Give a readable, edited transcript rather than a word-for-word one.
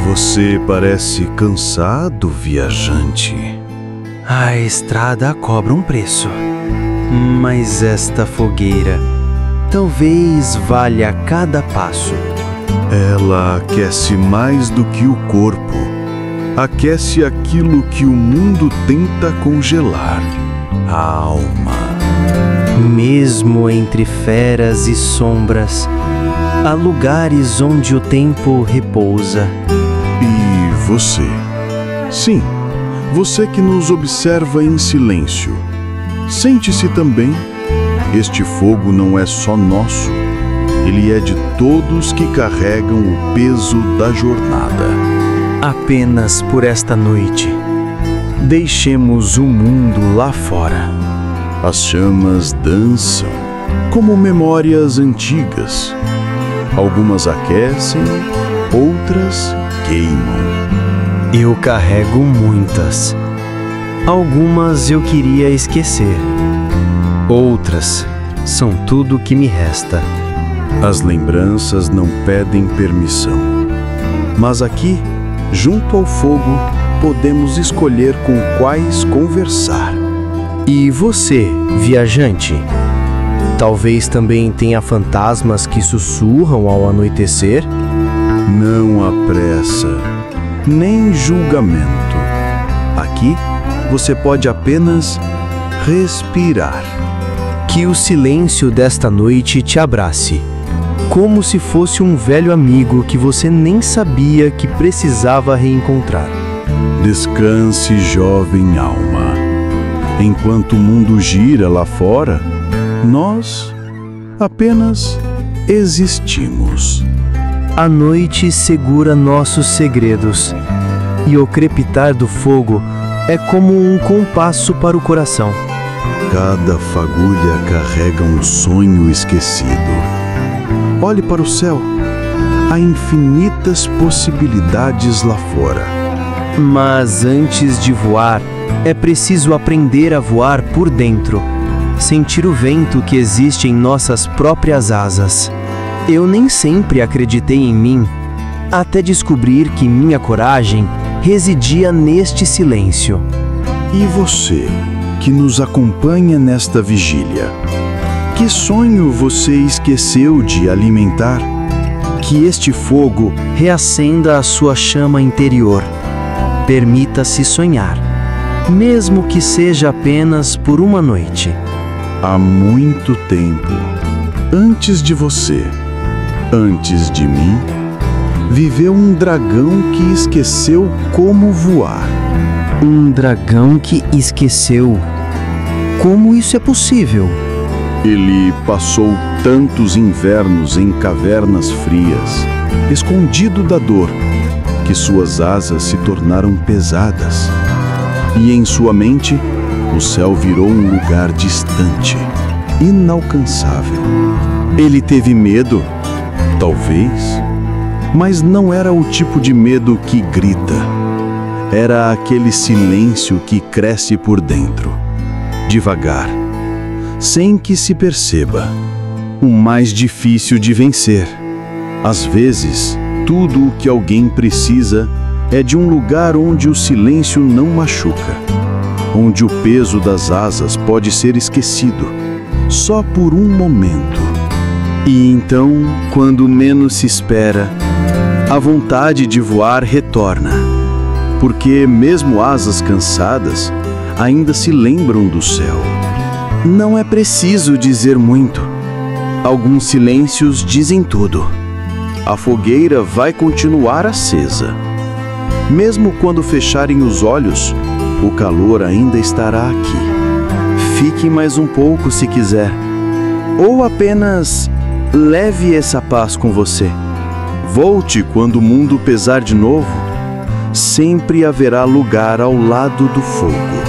Você parece cansado, viajante. A estrada cobra um preço, mas esta fogueira talvez valha cada passo. Ela aquece mais do que o corpo. Aquece aquilo que o mundo tenta congelar. A alma. Mesmo entre feras e sombras, há lugares onde o tempo repousa. E você? Sim, você que nos observa em silêncio. Sente-se também. Este fogo não é só nosso. Ele é de todos que carregam o peso da jornada. Apenas por esta noite, deixemos o mundo lá fora. As chamas dançam, como memórias antigas. Algumas aquecem, outras queimam. Eu carrego muitas. Algumas eu queria esquecer. Outras são tudo que me resta. As lembranças não pedem permissão. Mas aqui, junto ao fogo, podemos escolher com quais conversar. E você, viajante? Talvez também tenha fantasmas que sussurram ao anoitecer? Não há pressa, nem julgamento. Aqui, você pode apenas respirar. Que o silêncio desta noite te abrace, como se fosse um velho amigo que você nem sabia que precisava reencontrar. Descanse, jovem alma. Enquanto o mundo gira lá fora, nós apenas existimos. A noite segura nossos segredos, e o crepitar do fogo é como um compasso para o coração. Cada fagulha carrega um sonho esquecido. Olhe para o céu. Há infinitas possibilidades lá fora. Mas antes de voar, é preciso aprender a voar por dentro, sentir o vento que existe em nossas próprias asas. Eu nem sempre acreditei em mim, até descobrir que minha coragem residia neste silêncio. E você, que nos acompanha nesta vigília, que sonho você esqueceu de alimentar? Que este fogo reacenda a sua chama interior. Permita-se sonhar, mesmo que seja apenas por uma noite. Há muito tempo, antes de você, antes de mim, viveu um dragão que esqueceu como voar. Um dragão que esqueceu? Como isso é possível? Ele passou tantos invernos em cavernas frias, escondido da dor, que suas asas se tornaram pesadas. E em sua mente, o céu virou um lugar distante, inalcançável. Ele teve medo, talvez, mas não era o tipo de medo que grita. Era aquele silêncio que cresce por dentro, devagar, sem que se perceba. O mais difícil de vencer. Às vezes, tudo o que alguém precisa é de um lugar onde o silêncio não machuca, onde o peso das asas pode ser esquecido, só por um momento. E então, quando menos se espera, a vontade de voar retorna, porque mesmo asas cansadas ainda se lembram do céu. Não é preciso dizer muito. Alguns silêncios dizem tudo. A fogueira vai continuar acesa. Mesmo quando fecharem os olhos, o calor ainda estará aqui. Fique mais um pouco se quiser. Ou apenas leve essa paz com você. Volte quando o mundo pesar de novo. Sempre haverá lugar ao lado do fogo.